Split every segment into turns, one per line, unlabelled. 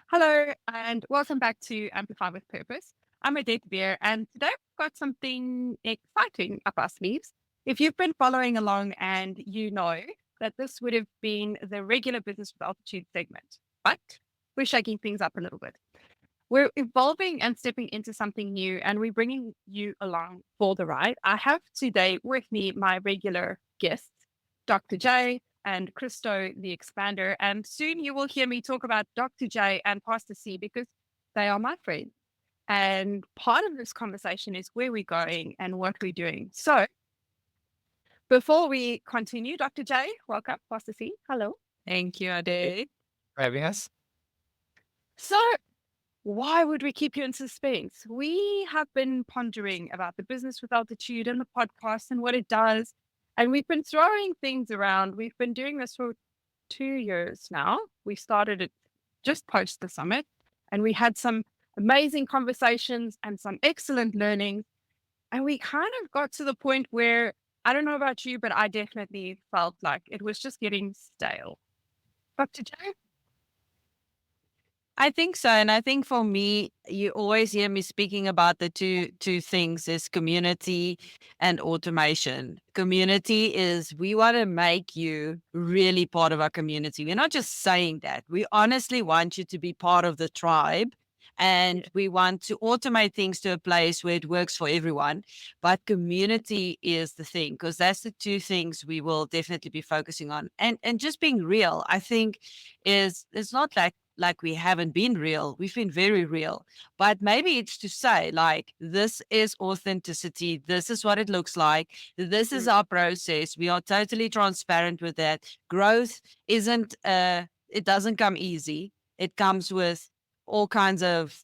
Hello, and welcome back to Amplify with Purpose. I'm Odette Beer, and today we've got something exciting up our sleeves. If you've been following along and you know that this would have been the regular Business with Altitude segment, but we're shaking things up a little bit. We're evolving and stepping into something new, and we're bringing you along for the ride. I have today with me my regular guests, Dr. J and Christo, the expander. And soon you will hear me talk about Dr. J and Pastor C because they are my friends. And part of this conversation is where we're going and what we're doing. So before we continue, Dr. J, welcome. Pastor C, hello.
Thank you, Ade.
For having us.
So why would we keep you in suspense? We have been pondering about the Business with Altitude and the podcast and what it does. And we've been throwing things around. We've been doing this for 2 years now. We started it just post the summit, and we had some amazing conversations and some excellent learning. And we kind of got to the point where I don't know about you, but I definitely felt like it was just getting stale. Dr. J?
I think so. And I think for me, you always hear me speaking about the two things is community and automation. Community is we want to make you really part of our community. We're not just saying that. We honestly want you to be part of the tribe. And we want to automate things to a place where it works for everyone. But community is the thing, because that's the two things we will definitely be focusing on. And just being real, I think is it's not like we haven't been real. We've been very real. But maybe it's to say, like, this is authenticity. This is what it looks like. This is our process. We are totally transparent with that. Growth isn't, it doesn't come easy. It comes with all kinds of,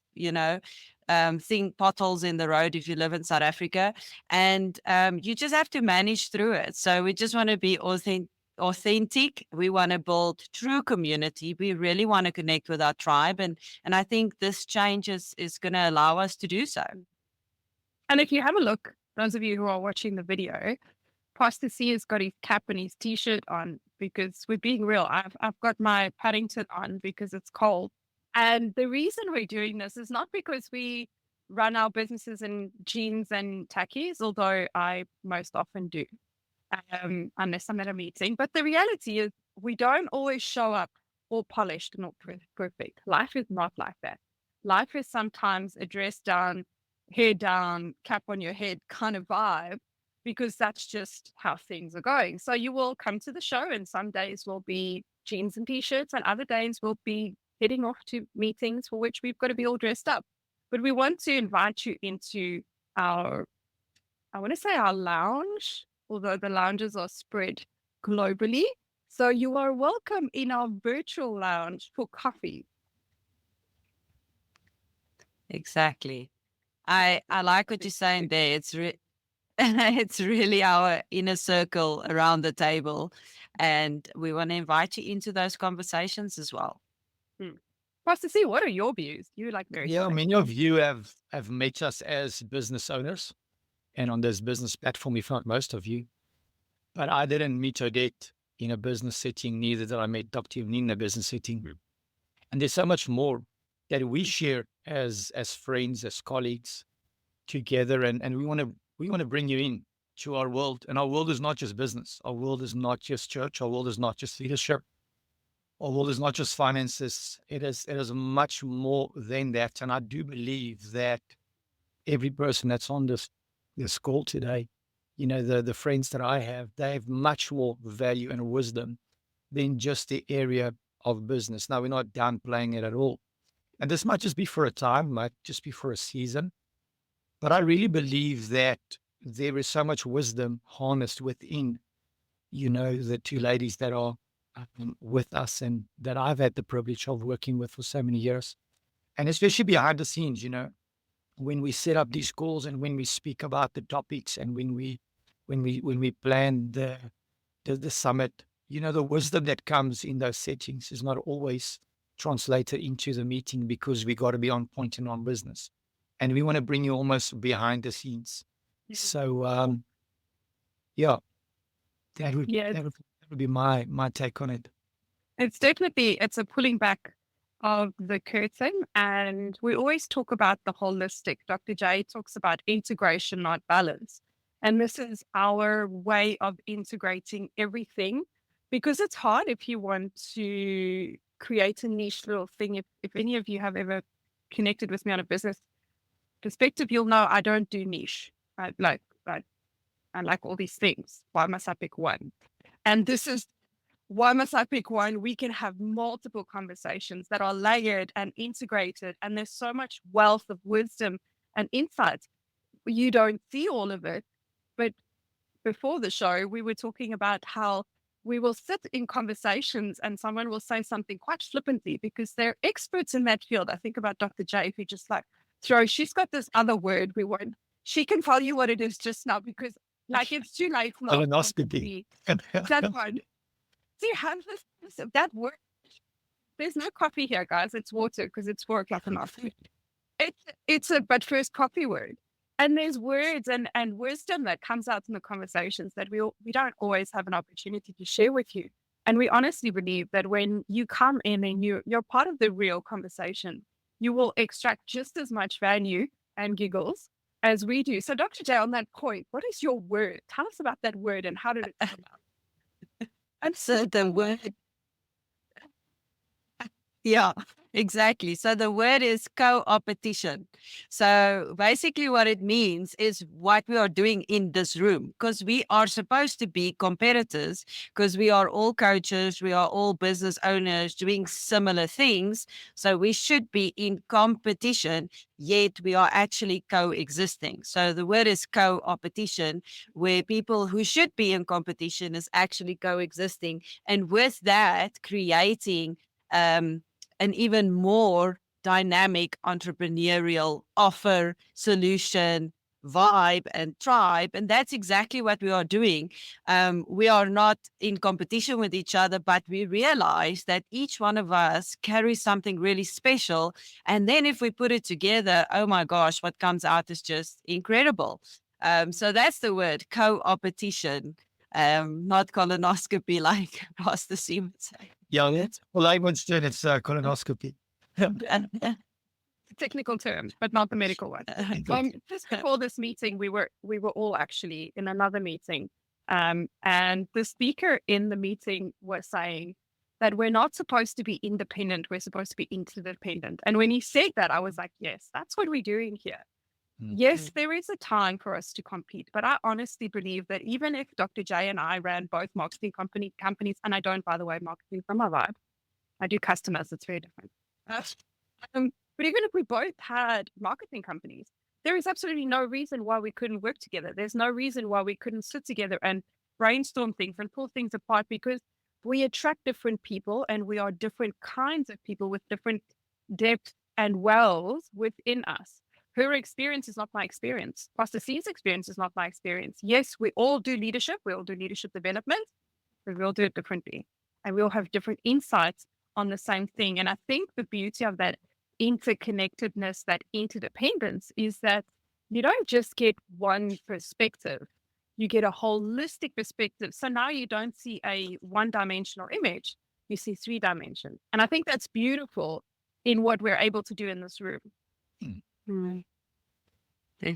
potholes in the road if you live in South Africa. And you just have to manage through it. So we just want to be authentic. We want to build true community. We really want to connect with our tribe. And I think this change is going to allow us to do so.
And if you have a look, those of you who are watching the video, Pastor C has got his cap and his t-shirt on because we're being real. I've got my Paddington on because it's cold. And the reason we're doing this is not because we run our businesses in jeans and tackies, although I most often do, unless I'm at a meeting. But the reality is we don't always show up all polished and all perfect. Life is not like that. Life is sometimes a dress down, hair down, cap on your head kind of vibe, because that's just how things are going. So you will come to the show, and some days will be jeans and t-shirts, and other days will be heading off to meetings for which we've got to be all dressed up. But we want to invite you into our, I want to say our lounge, although the lounges are spread globally. So you are welcome in our virtual lounge for coffee.
Exactly. I like what you're saying there. It's really our inner circle around the table. And we want to invite you into those conversations as well.
Pastor C, what are your views? You like very
Yeah,
straight.
many of you have met us as business owners and on this business platform, if not most of you. But I didn't meet Odette in a business setting, neither did I meet Dr. Evelyn in a business setting. And there's so much more that we share as friends, as colleagues together. And we want to bring you in to our world. And our world is not just business. Our world is not just church. Our world is not just leadership. Our world is not just finances. It is much more than that. And I do believe that every person that's on this call today, the friends that I have, they have much more value and wisdom than just the area of business. Now, we're not downplaying it at all. And this might just be for a time, might just be for a season. But I really believe that there is so much wisdom harnessed within, the two ladies that are with us and that I've had the privilege of working with for so many years. And especially behind the scenes, when we set up these calls and when we speak about the topics and when we plan the summit, the wisdom that comes in those settings is not always translated into the meeting because we got to be on point and on business. And we want to bring you almost behind the scenes. So, yeah, that would be my take on it.
It's a pulling back of the curtain, and we always talk about the holistic. Dr. J talks about integration, not balance. And this is our way of integrating everything, because it's hard if you want to create a niche little thing. If any of you have ever connected with me on a business perspective, you'll know I don't do niche. I like all these things. Why must I pick one? And this is why must I pick one? We can have multiple conversations that are layered and integrated. And there's so much wealth of wisdom and insights. You don't see all of it. But before the show, we were talking about how we will sit in conversations and someone will say something quite flippantly because they're experts in that field. I think about Dr. J, who just like she's got this other word we won't, she can tell you what it is just now because like it's too late now.
Colonoscopy.
That one. Do you have that word? There's no coffee here, guys. It's water because it's 4 o'clock in the afternoon. It's a but first coffee word. And there's words and wisdom that comes out in the conversations that we don't always have an opportunity to share with you. And we honestly believe that when you come in and you're part of the real conversation, you will extract just as much value and giggles as we do. So Dr. J, on that point, what is your word? Tell us about that word and how did it come out?
And so the word, yeah, exactly. So the word is co-opetition. So basically what it means is what we are doing in this room, because we are supposed to be competitors, because we are all coaches, we are all business owners doing similar things. So we should be in competition, yet we are actually coexisting. So the word is co-opetition, where people who should be in competition is actually coexisting. And with that, creating an even more dynamic entrepreneurial offer, solution, vibe, and tribe. And that's exactly what we are doing. We are not in competition with each other, but we realize that each one of us carries something really special. And then if we put it together, oh my gosh, what comes out is just incredible. So that's the word, co-opetition. Not colonoscopy like Pastor C would say.
Yeah, well, I once did it's colonoscopy.
Technical term, but not the medical one. Just before this meeting, we were all actually in another meeting, and the speaker in the meeting was saying that we're not supposed to be independent; we're supposed to be interdependent. And when he said that, I was like, yes, that's what we're doing here. Yes, there is a time for us to compete, but I honestly believe that even if Dr. J and I ran both marketing companies, and I don't, by the way, marketing from my vibe, I do customers, it's very different. But even if we both had marketing companies, there is absolutely no reason why we couldn't work together. There's no reason why we couldn't sit together and brainstorm things and pull things apart because we attract different people and we are different kinds of people with different depth and wells within us. Her experience is not my experience. Pastor C's experience is not my experience. Yes, we all do leadership. We all do leadership development, but we all do it differently. And we all have different insights on the same thing. And I think the beauty of that interconnectedness, that interdependence is that you don't just get one perspective, you get a holistic perspective. So now you don't see a one-dimensional image, you see 3 dimensions. And I think that's beautiful in what we're able to do in this room.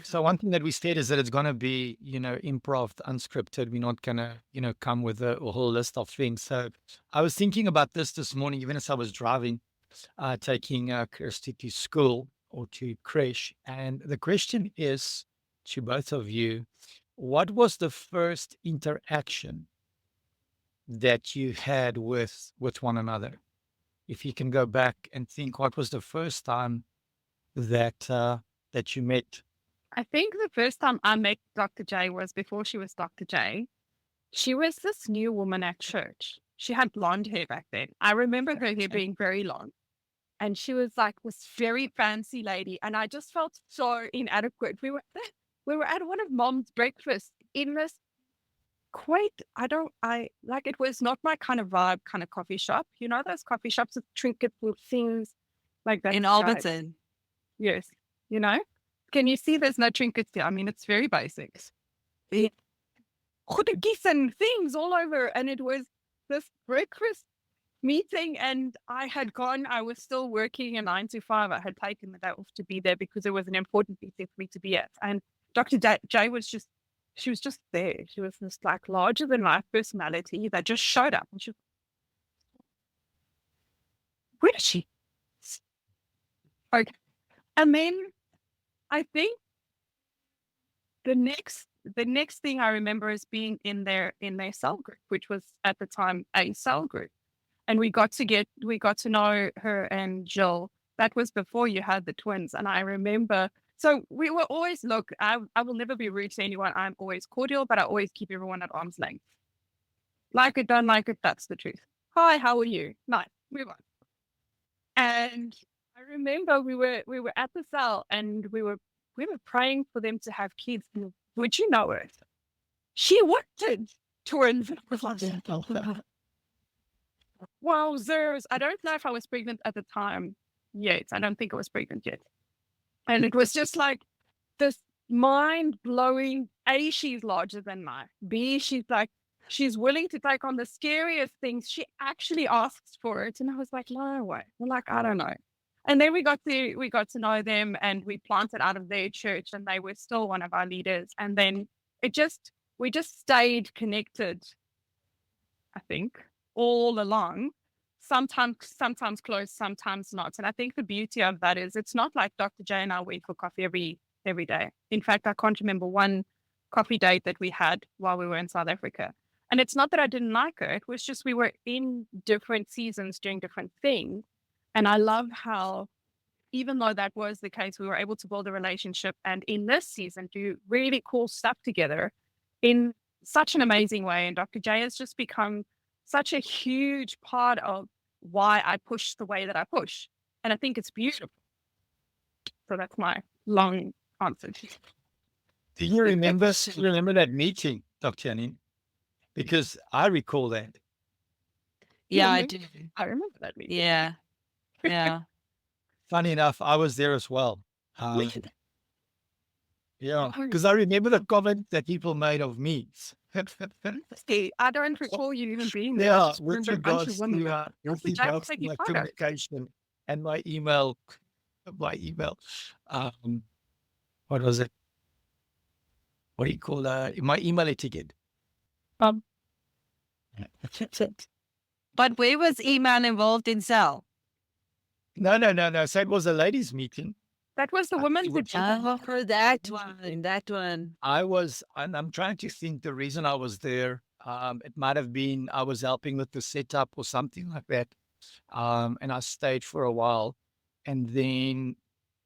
So one thing that we said is that it's going to be, improv, unscripted. We're not going to, come with a whole list of things. So I was thinking about this morning, even as I was driving, taking Christo to school or to creche. And the question is to both of you, what was the first interaction that you had with one another? If you can go back and think, what was the first time that you met?
I think the first time I met Dr. J was before she was Dr. J. She was this new woman at church. She had blonde hair back then. I remember her hair being very long. And she was like this very fancy lady. And I just felt so inadequate. We were at one of Mom's breakfasts in this it was not my kind of vibe kind of coffee shop. You know, those coffee shops with trinkets with things like that.
In Alberton.
Yes. You know? Can you see there's no trinkets here? I mean, it's very basic. Goedekkies and things all over. And it was this breakfast meeting, and I was still working a 9 to 5. I had taken the day off to be there because it was an important meeting for me to be at. And Dr. J she was just there. She was this like larger than life personality that just showed up. And where is she? Okay. And then I think the next thing I remember is being in their cell group, which was at the time a cell group. And we got to know her and Jill. That was before you had the twins. And I remember, so we were always, look, I will never be rude to anyone. I'm always cordial, but I always keep everyone at arm's length. Like it, don't like it, that's the truth. Hi, how are you? Nice, move on. And I remember we were at the cell, and we were praying for them to have kids. And would you know it? She wanted twins. And I was like, wowzers. I don't know if I was pregnant at the time yet. I don't think I was pregnant yet. And it was just like this mind blowing, A, she's larger than life. B, she's willing to take on the scariest things. She actually asks for it. And I was like, no way. We're like, I don't know. And then we got to know them, and we planted out of their church, and they were still one of our leaders. And then we just stayed connected, I think, all along. Sometimes close, sometimes not. And I think the beauty of that is it's not like Dr. J and I went for coffee every day. In fact, I can't remember one coffee date that we had while we were in South Africa. And it's not that I didn't like her. It was just we were in different seasons doing different things. And I love how, even though that was the case, we were able to build a relationship, and in this season do really cool stuff together in such an amazing way. And Dr. J has just become such a huge part of why I push the way that I push. And I think it's beautiful. So that's my long answer.
Do you remember that meeting, Dr. Janine? Because I recall that.
Yeah, I do.
I remember that meeting.
Yeah. Yeah.
Funny enough, I was there as well. Yeah,
Oh.
because I remember the comment that people made of me.
See, I don't recall you even being there.
Yeah,
Just
with
remember a bunch
regards
of women.
to
Dr. J was
my
taking photos.
communication and my email. What was it? What do you call my email etiquette?
But where was email involved in cell?
No. So it was a ladies' meeting.
That was the women's agenda.
Oh, that one.
I'm trying to think the reason I was there. It might have been I was helping with the setup or something like that. And I stayed for a while. And then,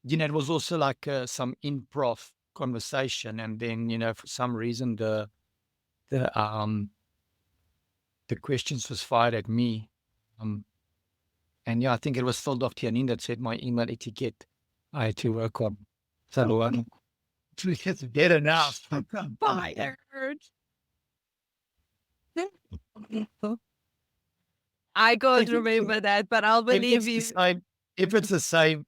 it was also like some improv conversation. And then, for some reason, the questions was fired at me. And yeah, I think it was still Dr. Janine that said my email etiquette I had to work on. So it's better now.
Fired.
I can't remember that, but I'll believe you.
If it's the same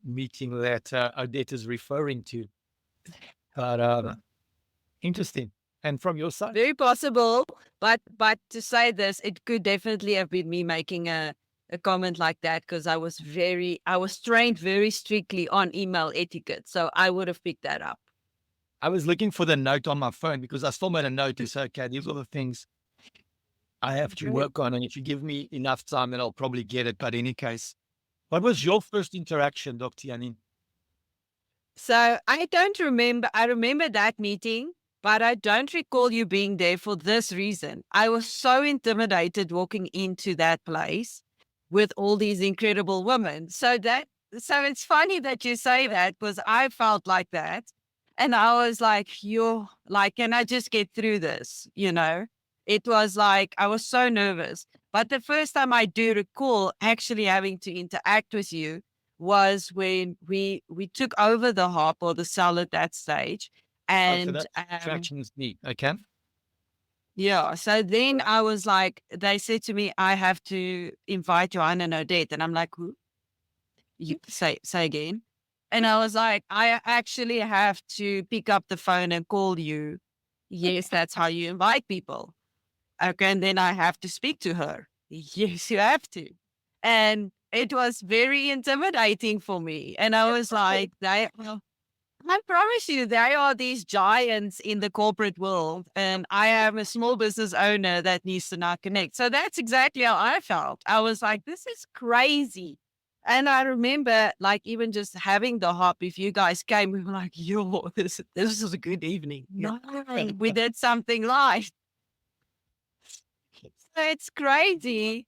meeting that Odette is referring to. But interesting. And from your side?
Very possible, but to say this, it could definitely have been me making a comment like that, because I was trained very strictly on email etiquette, so I would have picked that up.
I was looking for the note on my phone because I still made a note to say, okay, these are the things I have to work on, and if you give me enough time, then I'll probably get it. But in any case, what was your first interaction, Dr. Janine?
So I don't remember. I remember that meeting, but I don't recall you being there for this reason. I was so intimidated walking into that place with all these incredible women. So it's funny that you say that, because I felt like that. And I was like, can I just get through this? It was like, I was so nervous. But the first time I do recall actually having to interact with you was when we took over the harp or the cell at that stage. And
so that's attractions neat, okay?
Yeah. So then I was like, they said to me, I have to invite Joanna and Odette. And I'm like, who? You say again. And I was like, I actually have to pick up the phone and call you. Yes, that's how you invite people. Okay. And then I have to speak to her. yes, you have to. And it was very intimidating for me. And I was like, I promise you, there are these giants in the corporate world, and I am a small business owner that needs to now connect. So that's exactly how I felt. I was like, this is crazy. And I remember, like, even just having the hop, if you guys came, we were like, yo, this is a good evening.
Yeah.
No, we did something live. So it's crazy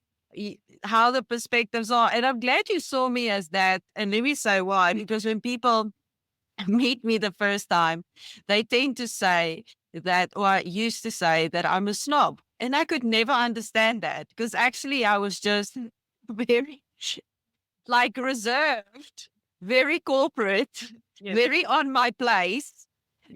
how the perspectives are. And I'm glad you saw me as that. And let me say why. Because when people meet me the first time, they tend to say that, or used to say that I'm a snob. And I could never understand that because actually I was just very like reserved, very corporate,
Yes.
very on my place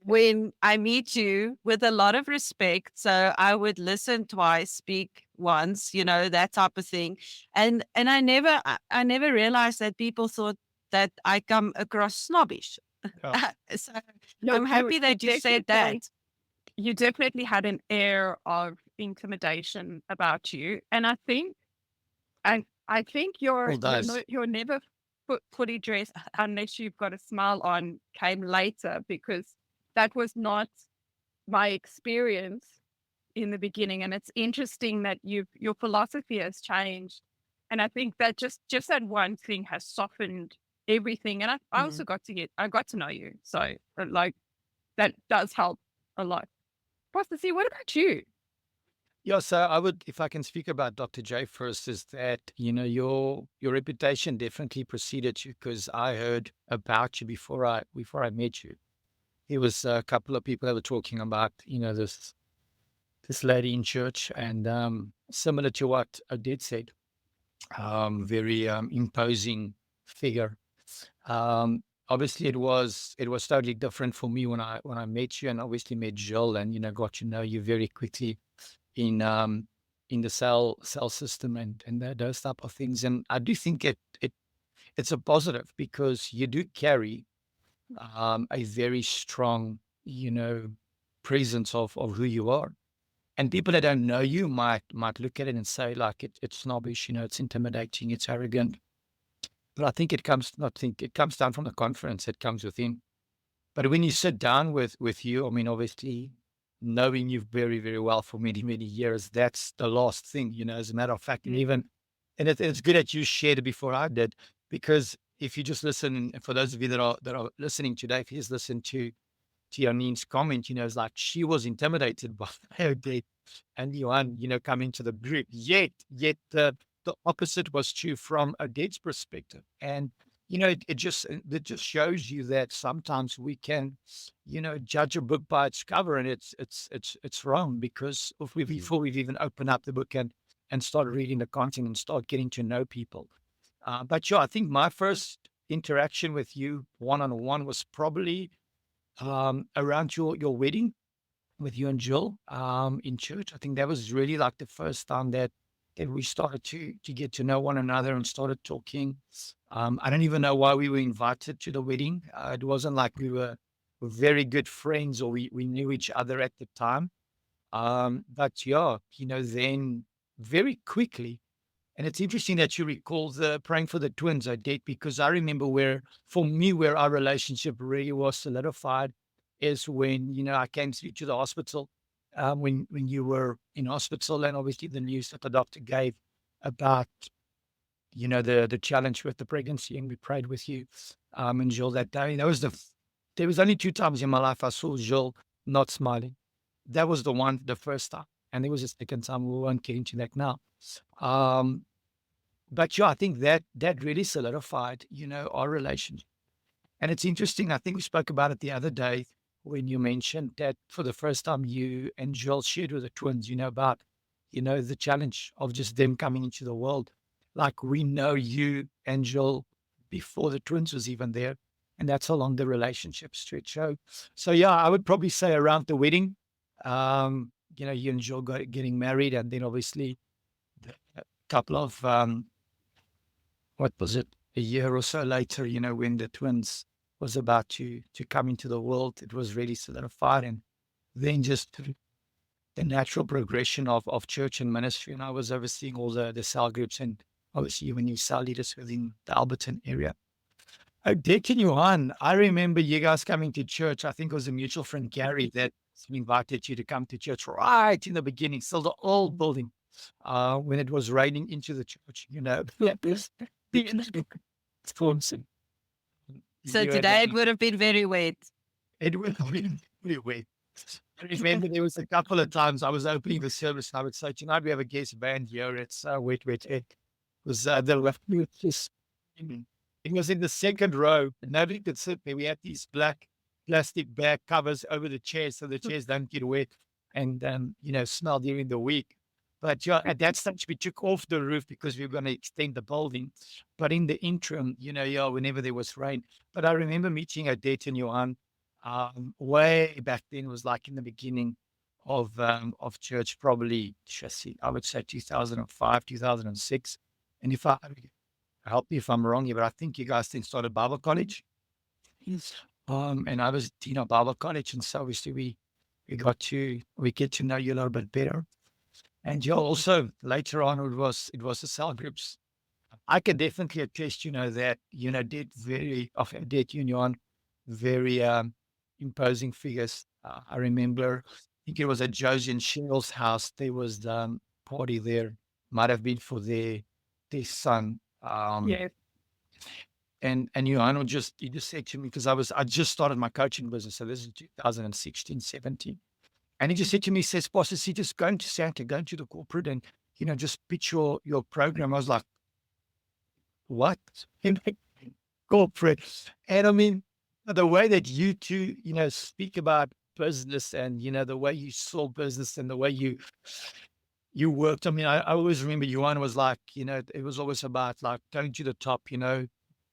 when I meet you with a lot of respect. So I would listen twice, speak once, that type of thing. And I never realized that people thought that I come across snobbish.
Yeah.
So
No,
I'm happy that you said that.
You definitely had an air of intimidation about you. And I think
All does.
you're never fully dressed unless you've got a smile on came later, because that was not my experience in the beginning. And it's interesting that your philosophy has changed. And I think that just that one thing has softened everything. And I also I got to know you. So like that does help a lot. Pastor C, what about you?
Yeah, so I would, if I can speak about Dr. J first, is that, your reputation definitely preceded you because I heard about you before I met you. There was a couple of people that were talking about, this lady in church, and similar to what Odette said, very imposing figure. Obviously, it was totally different for me when I met you, and obviously met Jill, and got to know you very quickly in the cell system and those type of things. And I do think it's a positive because you do carry a very strong, presence of who you are. And people that don't know you might look at it and say like it's snobbish, it's intimidating, it's arrogant. But I think it comes down from the confidence that comes within. But when you sit down with you, I mean, obviously, knowing you very, very well for many, many years, that's the last thing, as a matter of fact. And it's good that you shared it before I did, because if you just listen, and for those of you that are listening today, if you just listen to Yanine's comment, it's like she was intimidated by Odette and Johan, coming to the group. Yet the opposite was true from Odette's perspective. And it just shows you that sometimes we can, judge a book by its cover, and it's wrong because before we've even opened up the book and start reading the content and start getting to know people. But yeah, I think my first interaction with you one on one was probably around your wedding with you and Jill in church. I think that was really like the first time that we started to get to know one another and started talking. I don't even know why we were invited to the wedding. It wasn't like we were very good friends or we knew each other at the time. But yeah, then very quickly, and it's interesting that you recall the praying for the twins, Odette, because I remember for me, where our relationship really was solidified is when, I came through to the hospital, when you were in hospital, and obviously the news that the doctor gave about, the challenge with the pregnancy, and we prayed with you, and Jill that day. There was only 2 times in my life I saw Jill not smiling. That was the first time. And there was a second time. We won't get into that now. Um, but yeah, I think that really solidified, our relationship. And it's interesting. I think we spoke about it the other day when you mentioned that for the first time you and Joel shared with the twins, about, the challenge of just them coming into the world. Like we know you and Joel before the twins was even there. And that's how long the relationship stretched. So yeah, I would probably say around the wedding, you and Joel getting married, and then obviously a couple of what was it, a year or so later, when the twins was about to come into the world, it was really solidified. And then just the natural progression of church and ministry. And I was overseeing all the cell groups and obviously when you cell leaders within the Alberton area. Odette and Johan, I remember you guys coming to church. I think it was a mutual friend, Gary, that invited you to come to church right in the beginning, still the old building, when it was raining into the church, Yeah,
So
You had
today it would have been very wet.
It would have been really wet. I remember there was a couple of times I was opening the service and I would say, tonight we have a guest band here. It's wet. It was the left. It was in the second row. Nobody could sit there. We had these black plastic bag covers over the chairs so the chairs don't get wet and smell during the week. But yeah, at that stage we took off the roof because we were going to extend the building. But in the interim, whenever there was rain. But I remember meeting Odette and Johan way back then. It was like in the beginning of church, probably I would say 2005, 2006. And if help me if I'm wrong here, but I think you guys then started Bible college. Yes. And I was at Bible college, and so obviously we get to know you a little bit better. And also later on it was the cell groups. I can definitely attest, that did Odette and Johan, very imposing figures. I remember, I think it was at Josie and Cheryl's house. There was the party there. Might have been for their son.
Yes.
And Johan just said to me, because I just started my coaching business. So this is 2016, 17. And he just said to me, says, Pastor, just go into Santa, go into the corporate and, just pitch your program. I was like, what? Corporate. And I mean, the way that you two, speak about business and, the way you saw business and the way you worked. I mean, I always remember Johan was like, it was always about like going to the top,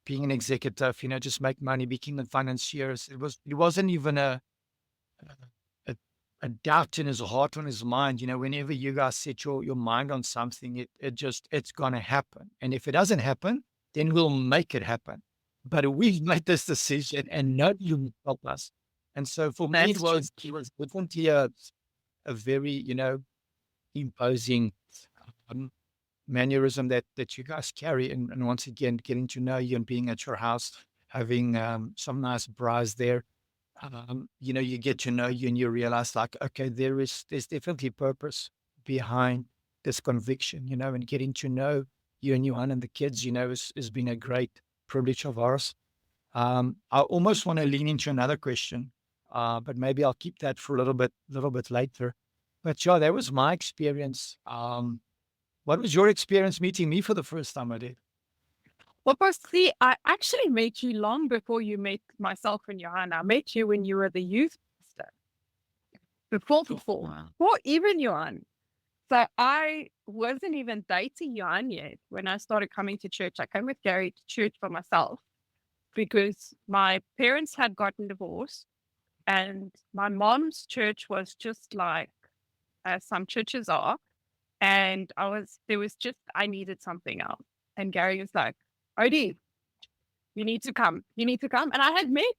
being an executive, just make money, becoming a financier. It wasn't even a doubt in his heart, on his mind. Whenever you guys set your mind on something, it's going to happen. And if it doesn't happen, then we'll make it happen. But we've made this decision and nobody will help us. And so for me, it was definitely a very, imposing mannerism that you guys carry. And once again, getting to know you and being at your house, having some nice braais there. You get to know you and you realize like, okay, there's definitely purpose behind this conviction, and getting to know you and Johan and the kids, has been a great privilege of ours. I almost want to lean into another question, but maybe I'll keep that for a little bit later. But yeah, that was my experience. What was your experience meeting me for the first time, Odette?
Well, firstly, I actually met you long before you met myself and Johan. I met you when you were the youth pastor. Before,
Wow.
before even Johan. So I wasn't even dating Johan yet when I started coming to church. I came with Gary to church for myself because my parents had gotten divorced and my mom's church was just like as some churches are. And I needed something else. And Gary was like, Odie, you need to come. You need to come. And I had met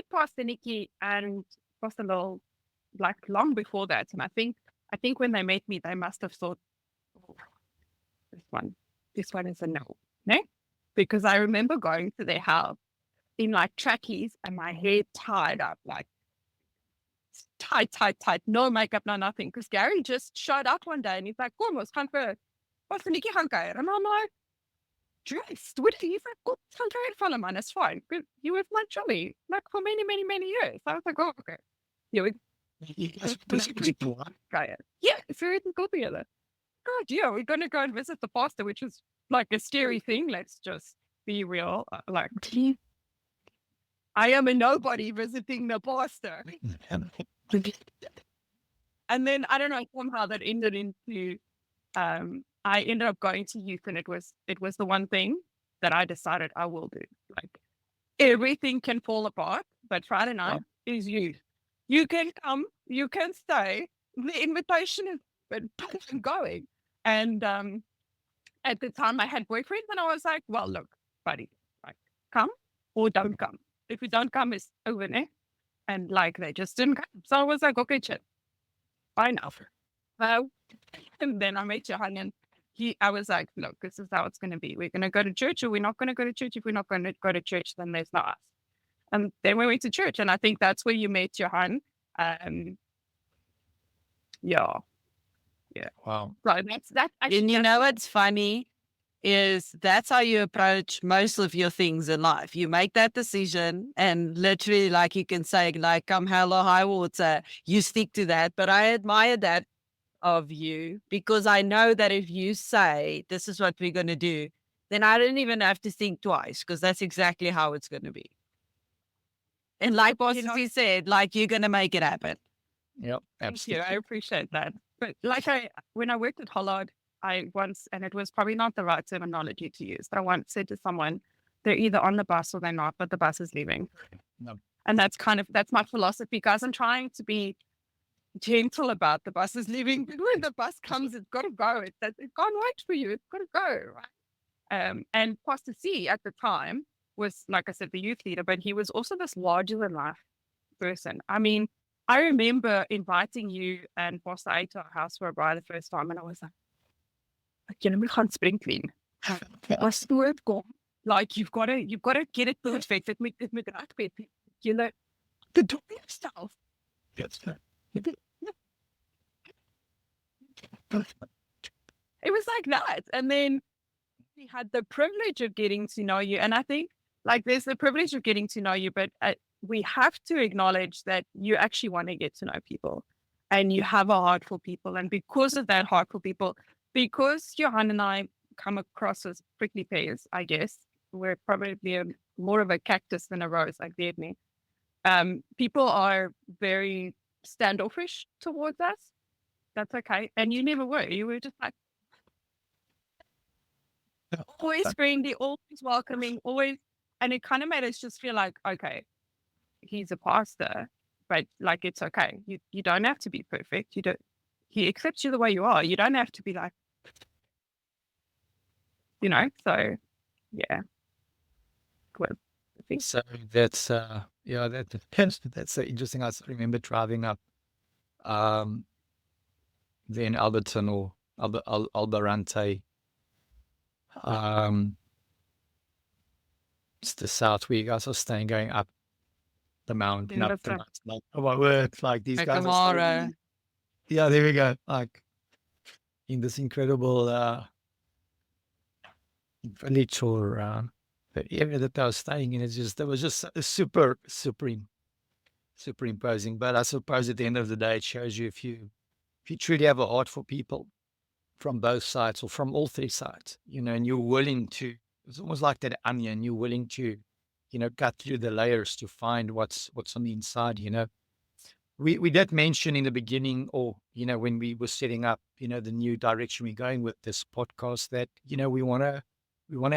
Pastor Nikki and Pastor Lowell like long before that. And I think when they met me, they must have thought, oh, this one is a no. No? Because I remember going to their house in like trackies and my hair tied up, like tight, no makeup, no nothing. Because Gary just showed up one day and he's like, kom ons gaan vir Pastor Nikki gaan kuier. And I'm like, dressed. What do you think? Oh, it's great fun, man. It's fine. You were my jolly, like for many, many, many years. I was like, oh, okay. Yeah, yeah, so we can go together. God, yeah, we're going to go and visit the pastor, which is like a scary thing. Let's just be real. Like, I am a nobody visiting the pastor. And then I don't know somehow that ended into I ended up going to youth, and it was the one thing that I decided I will do. Like everything can fall apart, but Friday night is youth. You can come, you can stay. The invitation is going. And at the time I had boyfriends, and I was like, well, look, buddy, like come or don't come. If you don't come, it's over there. And like they just didn't come. So I was like, okay, chill. fine now. And then I met Johan and I was like, look, this is how it's going to be. We're going to go to church or we're not going to go to church. If we're not going to go to church, then there's not us. And then we went to church. And I think that's where you met Johan. Yeah.
Wow.
So that's actually.
And you know what's funny is that's how you approach most of your things in life. You make that decision and literally, like, you can say, like, come hell or high water, you stick to that. But I admire that of you, because I know that if you say this is what we're going to do, then I don't even have to think twice, because that's exactly how it's going to be. And like Bossy said, like, you're going to make it happen.
Yep.
Thank you.
Absolutely.
I appreciate that. But like when I worked at Hollard, I once, and it was probably not the right terminology to use, but I once said to someone, they're either on the bus or they're not, but the bus is leaving.
No.
And that's my philosophy, guys. I'm trying to be gentle about the bus is leaving. But when the bus comes, it's got to go. It can't wait for you. It's got to go, right? And Pastor C at the time was, like I said, the youth leader, but he was also this larger than life person. I mean, I remember inviting you and Pastor A to our house for a braai the first time, and I was like, "Julle moet gaan spring clean. As dit kom, like you've got to get it perfect. Dit moet reg wees. Julle dit doen yourself."
Yes.
It was like that. And then we had the privilege of getting to know you. And I think, like, there's the privilege of getting to know you, but we have to acknowledge that you actually want to get to know people and you have a heart for people. And because of that heart for people, because Johan and I come across as prickly pears, I guess, we're probably more of a cactus than a rose, like Edney. People are very standoffish towards us. That's okay. And you never were. You were just like, always friendly, always welcoming, always. And it kind of made us just feel like, okay, he's a pastor, but like, it's okay. You don't have to be perfect. He accepts you the way you are. You don't have to be like, so yeah. Well, I think
So that's that's interesting. I remember driving up then Alberton or Albarante. It's the south where you guys are staying, going up the mountain,
Yeah,
up
that's
the
right.
mountain. Oh my word! Like these guys are
Tomorrow.
yeah, there we go. Like in this incredible village or the area that I was staying in. It was just superimposing. But I suppose at the end of the day, it shows you if you truly have a heart for people from both sides or from all three sides, and you're willing to. It's almost like that onion. You're willing to, cut through the layers to find what's on the inside. We did mention in the beginning, or when we were setting up, the new direction we're going with this podcast, that we want to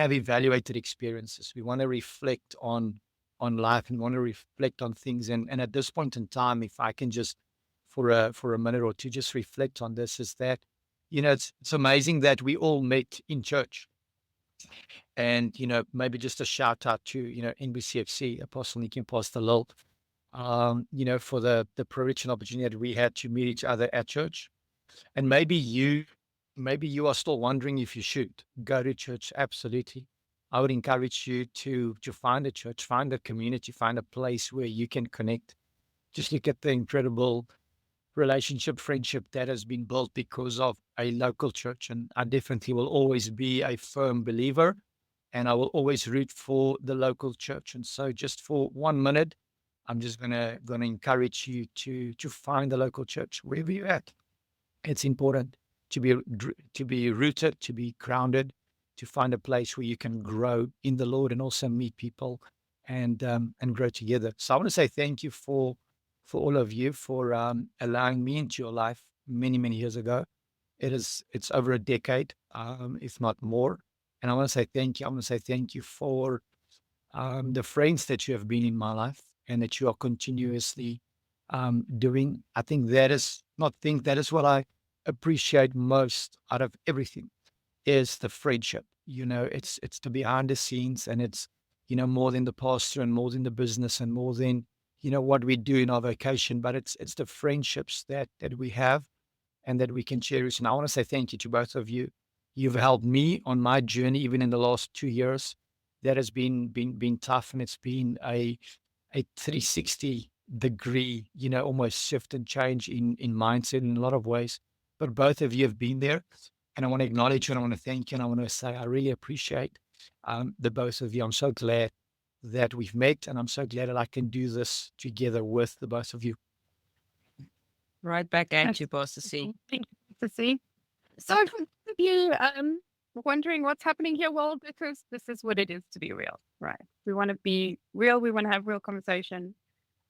have evaluated experiences. We want to reflect on life and want to reflect on things. And at this point in time, if I can just for a minute or two just reflect on this, is that it's amazing that we all met in church. And maybe just a shout out to NBCFC, Apostle Nicky and Pastor Lil, for the privilege and opportunity that we had to meet each other at church. And maybe you are still wondering if you should go to church. Absolutely. I would encourage you to find a church, find a community, find a place where you can connect. Just look at the incredible relationship, friendship that has been built because of a local church. And I definitely will always be a firm believer, and I will always root for the local church. And so just for 1 minute, I'm just gonna encourage you to find the local church wherever you're at. It's important to be rooted, to be grounded, to find a place where you can grow in the Lord and also meet people and grow together. So I want to say thank you for all of you for allowing me into your life many years ago. It's over a decade, if not more. And I want to say thank you. I want to say thank you for the friends that you have been in my life and that you are continuously doing. I think that is what I appreciate most out of everything is the friendship. It's the behind the scenes, and it's more than the pastor and more than the business and more than what we do in our vocation, but it's the friendships that we have and that we can cherish. And I want to say thank you to both of you. You've helped me on my journey, even in the last 2 years. That has been tough, and it's been a 360-degree, almost shift and change in mindset in a lot of ways. But both of you have been there, and I want to acknowledge you, and I want to thank you, and I want to say I really appreciate the both of you. I'm so glad that we've met, and I'm so glad that I can do this together with the both of you.
Right back at
That's
you, Pastor C.
Thank you, Pastor C. So for those of you wondering what's happening here, well, because this is what it is to be real, right? We want to be real. We want to have real conversation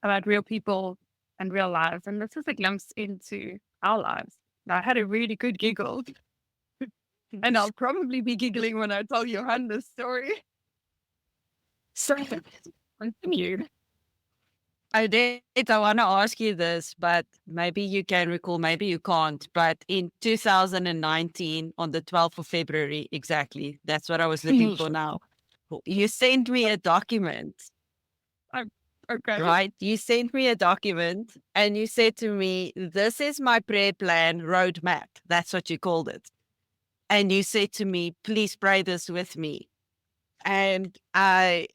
about real people and real lives. And this is a glimpse into our lives. Now, I had a really good giggle, and I'll probably be giggling when I tell Johan this story. So, continue.
Odette, I want to ask you this, but maybe you can recall, maybe you can't. But in 2019, on the 12th of February, exactly, that's what I was looking for now. You sent me a document,
Okay.
right? You sent me a document and you said to me, this is my prayer plan roadmap. That's what you called it. And you said to me, please pray this with me. And I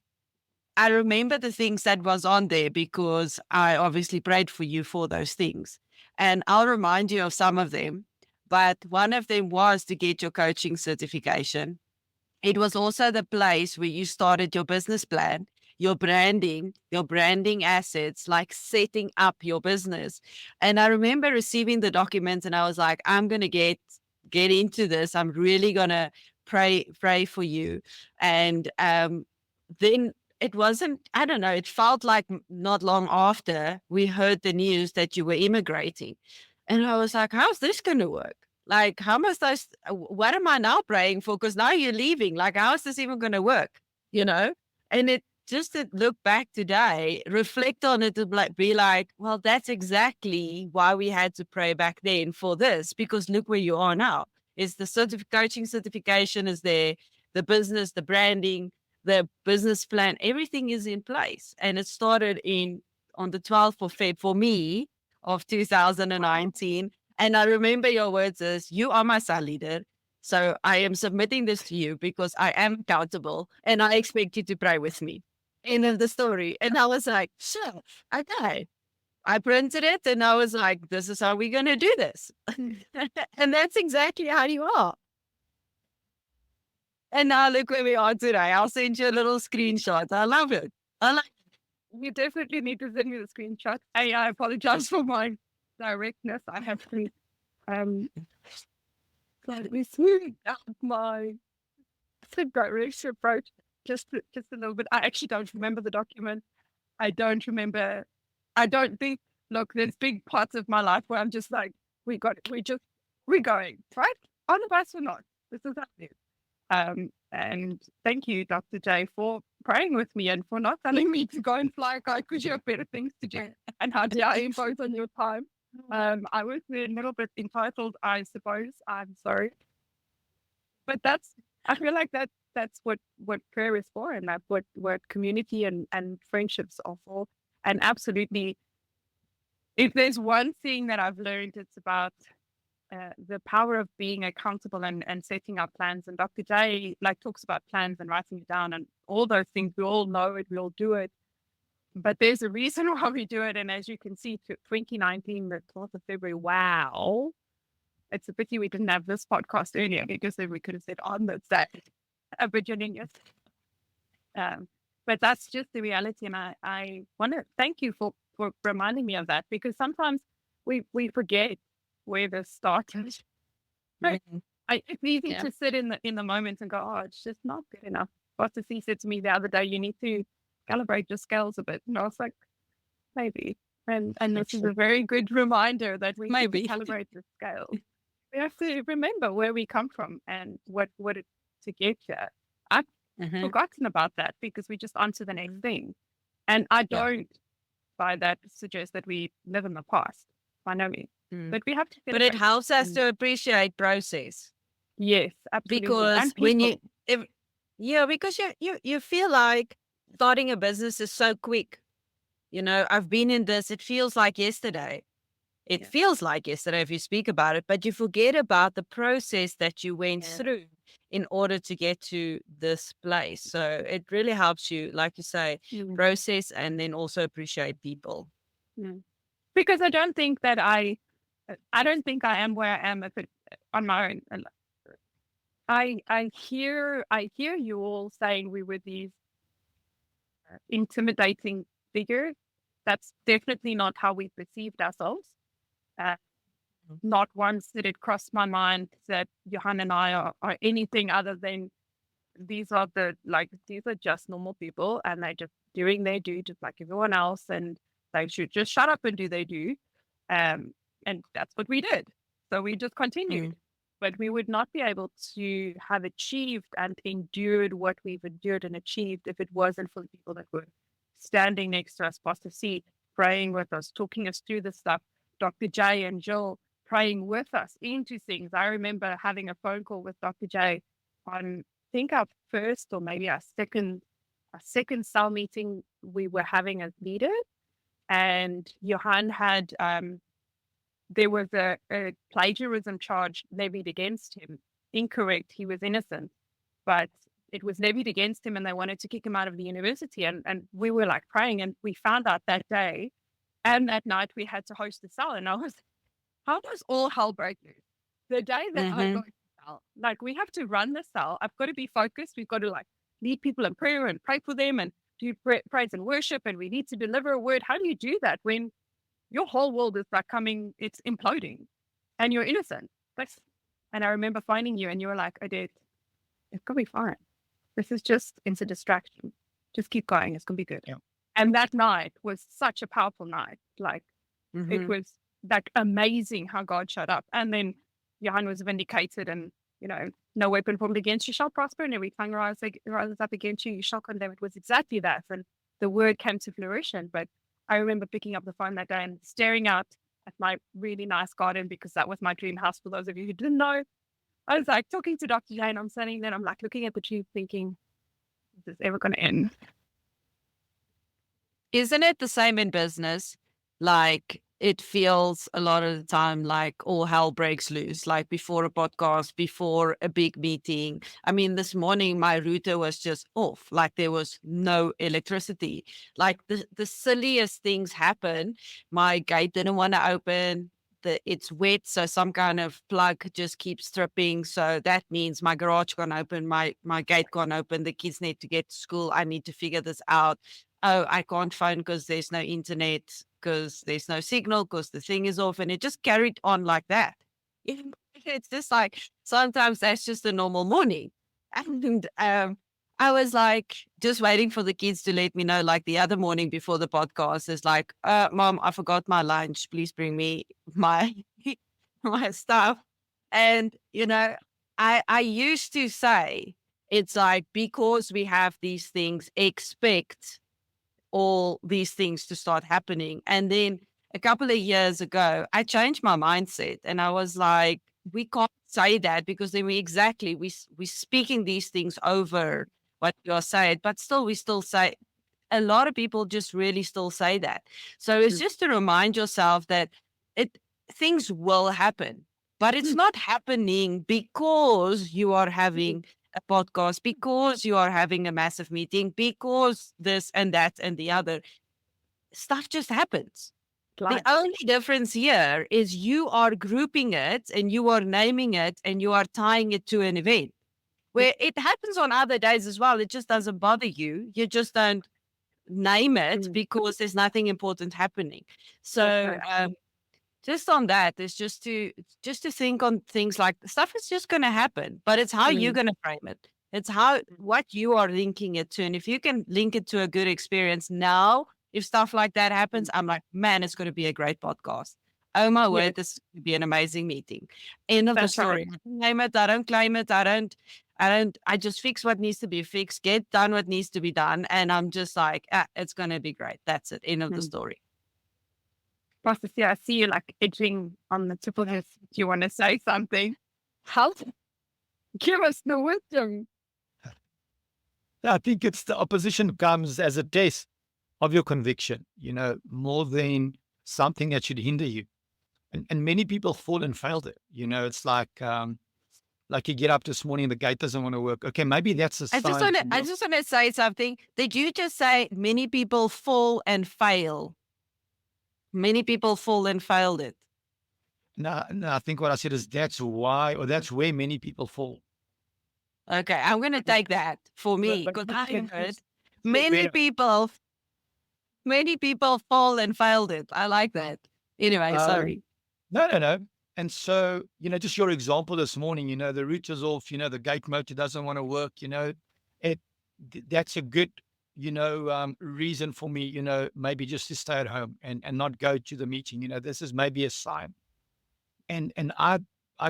remember the things that was on there because I obviously prayed for you for those things. And I'll remind you of some of them. But one of them was to get your coaching certification. It was also the place where you started your business plan, your branding assets, like setting up your business. And I remember receiving the documents and I was like, I'm going to get into this. I'm really going to pray for you. And then it wasn't, I don't know, it felt like not long after we heard the news that you were immigrating. And I was like, how's this going to work? Like, how must I, what am I now praying for? Because now you're leaving. Like, how is this even going to work? And it just to look back today, reflect on it, to be like, well, that's exactly why we had to pray back then for this, because look where you are now. It's the coaching certification is there, the business, the branding, the business plan, everything is in place. And it started on the 12th of Feb for me of 2019. And I remember your words as, you are my cell leader. So I am submitting this to you because I am accountable and I expect you to pray with me. End of the story. And I was like, sure, okay. I printed it and I was like, this is how we're going to do this. And that's exactly how you are. And now look where we are today. I'll send you a little screenshot. I love it.
You definitely need to send me the screenshot. I apologize for my directness. I have to slightly smooth out my direction approach just a little bit. I actually don't remember the document. I don't think, look, there's big parts of my life where I'm just like, we're going, right? On the bus or not. This is happening. And thank you, Dr. J, for praying with me and for not telling me to go and fly a kite because you have better things to do. And how dare I impose on your time? I was a little bit entitled, I suppose. I'm sorry. But I feel like that's what prayer is for, and that's what community and friendships are for. And absolutely, if there's one thing that I've learned, it's about the power of being accountable and setting up plans. And Dr. J talks about plans and writing it down and all those things. We all know it, we all do it. But there's a reason why we do it. And as you can see, 2019, the 12th of February, wow. It's a pity we didn't have this podcast earlier because then we could have said on that day a bajillion years. But that's just the reality. And I want to thank you for reminding me of that, because sometimes we forget where this started. Right? It's easy to sit in the moment and go, oh, it's just not good enough. Pastor C said to me the other day, you need to calibrate your scales a bit. And I was like, maybe. And this is a very good reminder that we need to calibrate the scales. We have to remember where we come from and what it to get here. I've forgotten about that because we just on to the next thing. And I don't by that suggest that we live in the past. By no means. But we have to.
But it helps us to appreciate process.
Yes, absolutely.
Because when because you feel like starting a business is so quick. I've been in this. It feels like yesterday. It
Yeah.
feels like yesterday if you speak about it, but you forget about the process that you went
Yeah.
through in order to get to this place. So it really helps you, like you say,
Mm.
process and then also appreciate people.
Mm. Because I don't think that I don't think I am where I am if it on my own. And I hear you all saying we were these intimidating figures. That's definitely not how we perceived ourselves. Uh, Not once did it cross my mind that Johan and I are anything other than these are just normal people and they're just doing their due just like everyone else, and they should just shut up and do their due. And that's what we did. So we just continued. But we would not be able to have achieved and endured what we've endured and achieved if it wasn't for the people that were standing next to us, Pastor C, praying with us, talking us through this stuff, Dr. J and Jill praying with us into things. I remember having a phone call with Dr. J on, I think, our first or maybe our second cell meeting we were having as leaders. And Johan had there was a plagiarism charge levied against him. Incorrect. He was innocent, but it was levied against him and they wanted to kick him out of the university. And we were like praying, and we found out that day and that night we had to host the cell. And I was, how does all hell break loose? The day that I go to the cell, like we have to run the cell. I've got to be focused. We've got to like lead people in prayer and pray for them and do praise and worship. And we need to deliver a word. How do you do that when your whole world is like it's imploding and you're innocent? And I remember finding you and you were like, Odette, it's going to be fine. It's a distraction. Just keep going. It's going to be good.
Yeah.
And that night was such a powerful night. Like it was like amazing how God showed up. And then Johan was vindicated and, no weapon formed against you shall prosper, and every tongue rises up against you shall condemn. It was exactly that. And the word came to fruition. But I remember picking up the phone that day and staring out at my really nice garden, because that was my dream house. For those of you who didn't know, I was like talking to Dr. Jane. I'm standing there, I'm like looking at the tree thinking, is this ever going to end?
Isn't it the same in business? Like it feels a lot of the time like all hell breaks loose, like before a podcast, before a big meeting. I mean, this morning my router was just off, like there was no electricity. Like the silliest things happen. My gate didn't want to open. It's wet, so some kind of plug just keeps tripping. So that means my garage can't open, my gate can't open. The kids need to get to school. I need to figure this out. Oh, I can't phone because there's no internet, because there's no signal, because the thing is off. And it just carried on like that. It's just like sometimes that's just a normal morning. And I was like just waiting for the kids to let me know, like the other morning before the podcast is like, Mom, I forgot my lunch. Please bring me my my stuff. And, I used to say, it's like, because we have these things, expect all these things to start happening. And then a couple of years ago, I changed my mindset and I was like, we can't say that, because then we speaking these things over what you are saying, but still we still say, a lot of people just really still say that. So it's just to remind yourself that things will happen, but it's not happening because you are having a podcast, because you are having a massive meeting, because this and that and the other. Stuff just happens. The only difference here is you are grouping it and you are naming it and you are tying it to an event where it happens on other days as well. It just doesn't bother you. You just don't name it because there's nothing important happening. So just on that is just to think on things like stuff is just going to happen, but it's how you're going to frame it. It's what you are linking it to. And if you can link it to a good experience now, if stuff like that happens, I'm like, man, it's going to be a great podcast. Oh my word, this is going to be an amazing meeting. End of the story. I don't name it. I don't claim it. I just fix what needs to be fixed, get done what needs to be done. And I'm just like, it's going to be great. That's it. End of the story.
Pastor C, I see you like edging on the tip of your. Do you want to say something? Help. Give us the wisdom.
I think it's the opposition comes as a test. of your conviction, more than something that should hinder you. And many people fall and fail there. It's like you get up this morning, the gate doesn't want to work. Okay, maybe that's a
I just
sign.
want to. I just want to say something. Did you just say many people fall and fail? Many people fall and failed it.
No, I think what I said is that's why, or that's where many people fall.
Okay, I'm going to take that for me
But-
because
but-
I
but-
heard
but-
many
but-
people fall and failed it. I like that. Anyway,
Um,
sorry.
No. And so, just your example this morning, the router's off, the gate motor doesn't want to work, that's a good, reason for me, maybe just to stay at home and not go to the meeting. This is maybe a sign. And I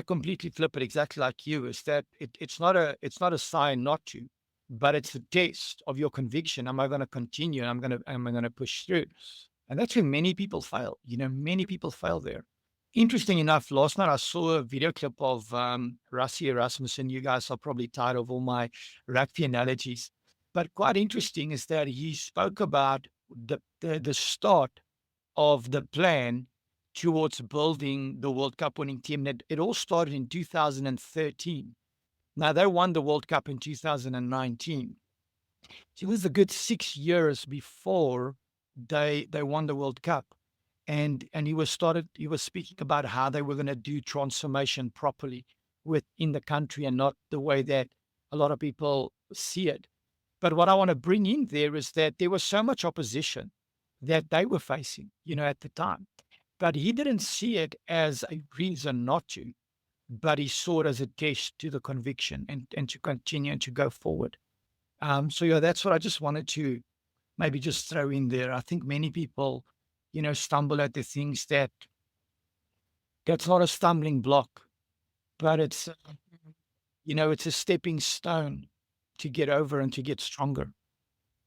completely flip it exactly like you, is that it's not a sign not to, but it's a test of your conviction. Am I going to continue? Am I going to push through? And that's where many people fail. Many people fail there. Interesting enough, last night I saw a video clip of Rassie Erasmussen. You guys are probably tired of all my rugby analogies, but quite interesting is that he spoke about the start of the plan towards building the World Cup winning team. That it all started in 2013. Now they won the World Cup in 2019. So it was a good 6 years before they won the World Cup. And he was speaking about how they were going to do transformation properly within the country and not the way that a lot of people see it. But what I want to bring in there is that there was so much opposition that they were facing, at the time. But he didn't see it as a reason not to, but he saw it as a test to the conviction and to continue and to go forward. So yeah, that's what I just wanted to maybe just throw in there. I think many people, stumble at the things that's not a stumbling block, but it's, it's a stepping stone to get over and to get stronger.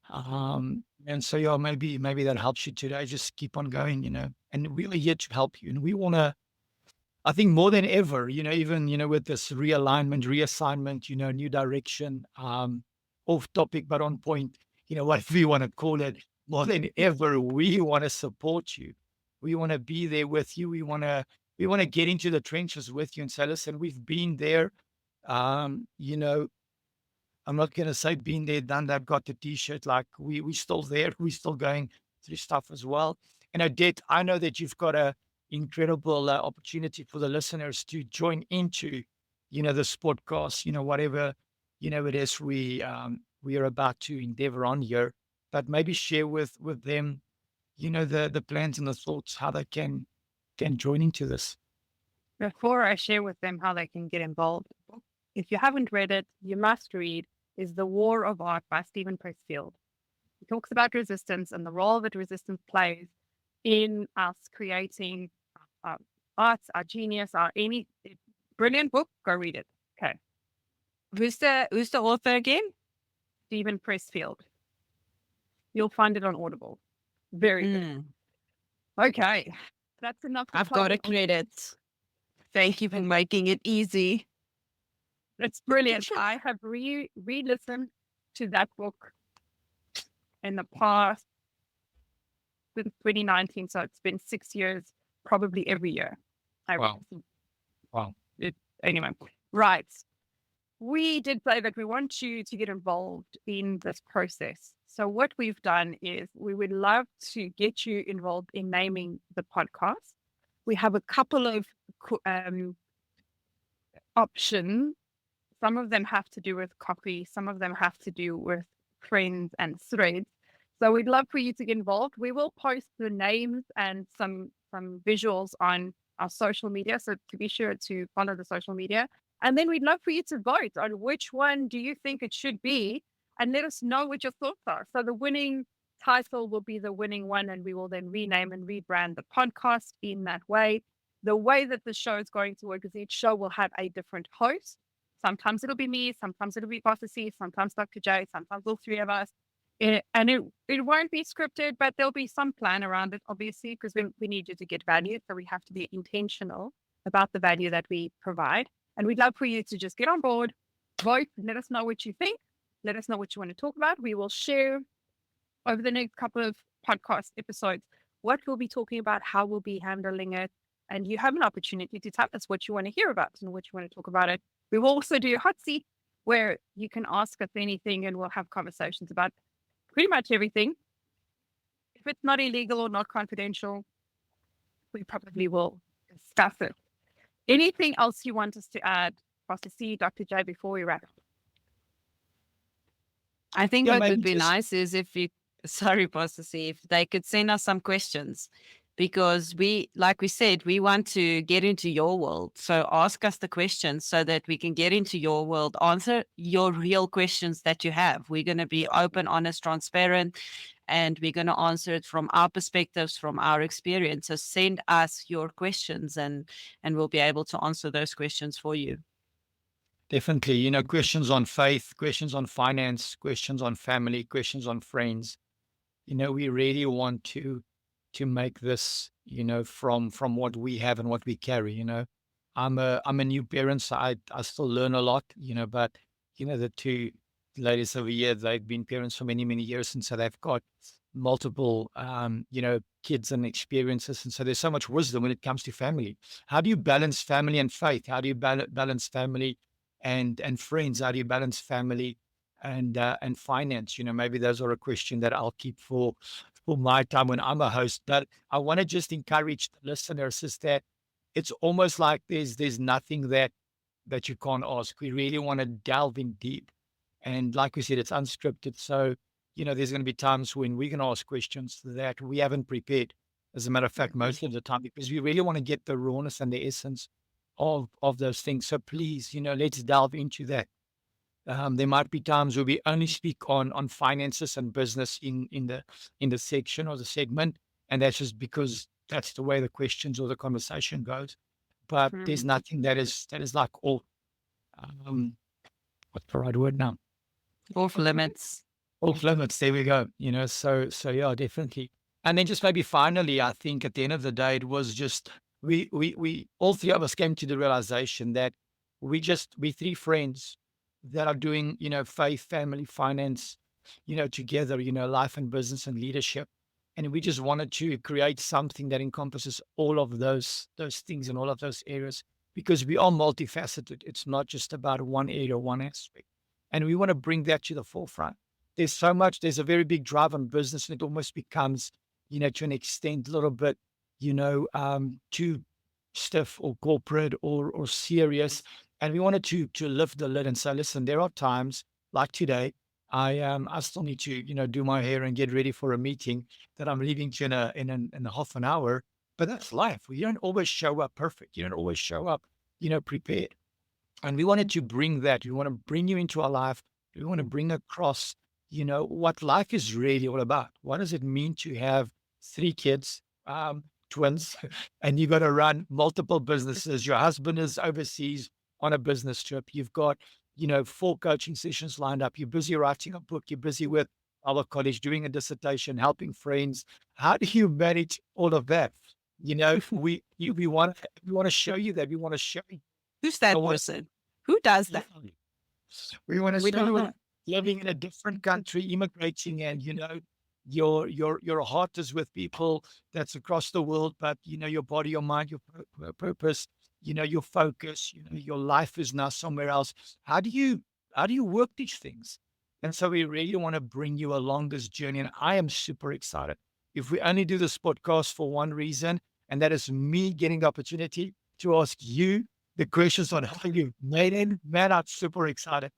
And so, yeah, maybe that helps you today. Just keep on going, and we are here to help you. And we want to, I think more than ever, even, with this realignment, reassignment, new direction, off topic, but on point, whatever you want to call it, more than ever, we want to support you. We want to be there with you. We want to get into the trenches with you and say, listen, we've been there. You know, I'm not going to say been there, done that, got the t-shirt. Like we still there. We're still going through stuff as well. And Odette, I know that you've got a incredible opportunity for the listeners to join into, this podcast, whatever, it is we are about to endeavor on here, but maybe share with them, the plans and the thoughts, how they can join into this.
Before I share with them how they can get involved, if you haven't read it, you must read, is The War of Art by Stephen Pressfield. He talks about resistance and the role that resistance plays in us creating arts, our genius, brilliant book. Go read it. Okay.
Who's the author again?
Stephen Pressfield. You'll find it on Audible. Very good.
Mm,
Okay. That's enough.
I've got a credit. Thank you for making it easy.
It's brilliant. I have re-listened to that book in the past since 2019. So it's been 6 years, probably every year.
Wow.
Anyway, right. We did say that we want you to get involved in this process. So what we've done is we would love to get you involved in naming the podcast. We have a couple of options. Some of them have to do with coffee. Some of them have to do with friends and threads. So we'd love for you to get involved. We will post the names and some visuals on our social media. So to be sure to follow the social media. And then we'd love for you to vote on which one do you think it should be, and let us know what your thoughts are. So the winning title will be the winning one, and we will then rename and rebrand the podcast in that way. The way that the show is going to work is each show will have a different host. Sometimes it'll be me, sometimes it'll be Pastor C, sometimes Dr. J, sometimes all three of us. And it won't be scripted, but there'll be some plan around it, obviously, because we need you to get value. So we have to be intentional about the value that we provide. And we'd love for you to just get on board, vote, let us know what you think. Let us know what you want to talk about. We will share over the next couple of podcast episodes what we'll be talking about, how we'll be handling it. And you have an opportunity to tell us what you want to hear about and what you want to talk about it. We will also do a hot seat where you can ask us anything and we'll have conversations about pretty much everything. If it's not illegal or not confidential, we probably will discuss it. Anything else you want us to add, Pastor C, Dr. J, before we wrap up?
I think
Yeah,
what
maybe
would be
just
nice is if you, sorry, Pastor C, if they could send us some questions, because we, like we said, we want to get into your world. So ask us the questions so that we can get into your world, answer your real questions that you have. We're going to be open, honest, transparent, and we're going to answer it from our perspectives, from our experience. So send us your questions and we'll be able to answer those questions for you.
definitely, you know, questions on faith, questions on finance, questions on family, questions on friends. You know, we really want to make this, you know, from what we have and what we carry. You know, I'm a new parent, so I still learn a lot. You know, but you know, the two ladies over here, they've been parents for many years, and so they've got multiple you know, kids and experiences, and so there's so much wisdom when it comes to family. How do you balance family and faith? How do you balance family and friends? How do you balance family and finance? You know, maybe those are a question that I'll keep for my time when I'm a host. But I want to just encourage the listeners is that it's almost like there's nothing that you can't ask. We really want to delve in deep. And like we said, it's unscripted. So, you know, there's going to be times when we can ask questions that we haven't prepared, as a matter of fact, most of the time, because we really want to get the rawness and the essence of those things. So please, you know, let's delve into that. There might be times where we only speak on finances and business in the section or the segment, and that's just because that's the way the questions or the conversation goes. But there's nothing that is like all what's the right word now?
Off limits.
Off limits. There we go. You know, so yeah, definitely. And then just maybe finally, I think at the end of the day, it was just we all three of us came to the realization that we three friends that are doing, you know, faith, family, finance, you know, together, you know, life and business and leadership. And we just wanted to create something that encompasses all of those things and all of those areas, because we are multifaceted. It's not just about one area, one aspect. And we want to bring that to the forefront. There's so much, there's a very big drive on business, and it almost becomes, you know, to an extent, a little bit, you know, too stiff or corporate or serious. And we wanted to lift the lid and say, listen, there are times like today, I still need to, you know, do my hair and get ready for a meeting that I'm leaving to in a half an hour. But that's life. We don't always show up perfect. You don't always show up, you know, prepared. And we wanted to bring that. We want to bring you into our life. We want to bring across, you know, what life is really all about. What does it mean to have 3 kids, twins, and you got to run multiple businesses? Your husband is overseas on a business trip. You've got, you know, 4 coaching sessions lined up. You're busy writing a book. You're busy with our college, doing a dissertation, helping friends. How do you manage all of that? You know, we want to show you that. We want to show you.
Who's that person? Who does that?
We want to
We
show
don't
you
know.
living in a different country, immigrating, and you know, your heart is with people that's across the world, but you know, your body, your mind, your purpose, you know, your focus, you know, your life is now somewhere else. How do you work these things? And so we really want to bring you along this journey, and I am super excited. If we only do this podcast for one reason, and that is me getting the opportunity to ask you the questions on how you made it, man, I'm super excited.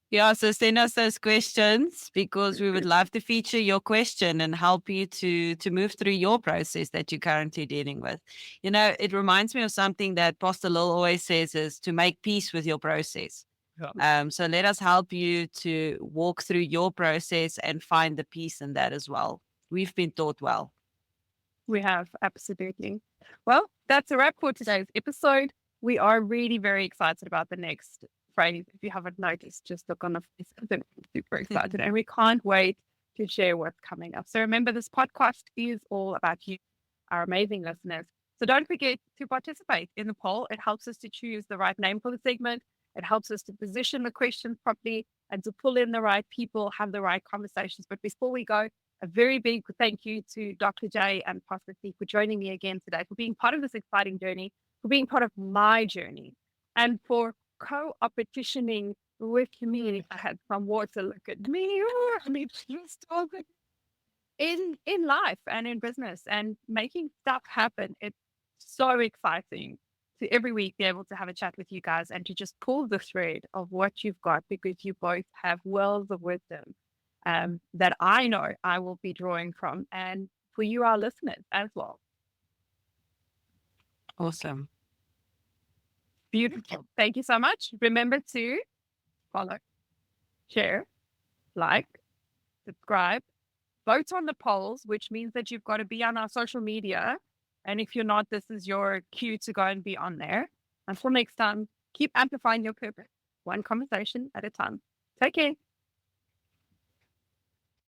Yeah, so send us those questions because we would love to feature your question and help you to move through your process that you're currently dealing with. You know, it reminds me of something that Pastor Lil always says is to make peace with your process.
Yeah.
So let us help you to walk through your process and find the peace in that as well. We've been taught well.
We have, absolutely. Well, that's a wrap for today's episode. We are really very excited about the next phrase. If you haven't noticed, just look on the face. I'm super excited, and we can't wait to share what's coming up. So remember, this podcast is all about you, our amazing listeners. So don't forget to participate in the poll. It helps us to choose the right name for the segment. It helps us to position the questions properly. and to pull in the right people, have the right conversations. But before we go, a very big thank you to Dr. J and Pastor C for joining me again today, for being part of this exciting journey, for being part of my journey, and for co-opetitioning with me. I had some water, look at me. I mean, in life and in business and making stuff happen. It's so exciting to every week be able to have a chat with you guys and to just pull the thread of what you've got, because you both have wells of wisdom that I know I will be drawing from, and for you, our listeners, as well.
Awesome.
Beautiful. Thank you so much. Remember to follow, share, like, subscribe, vote on the polls, which means that you've got to be on our social media. And if you're not, this is your cue to go and be on there. Until next time, keep amplifying your purpose, one conversation at a time. Take care.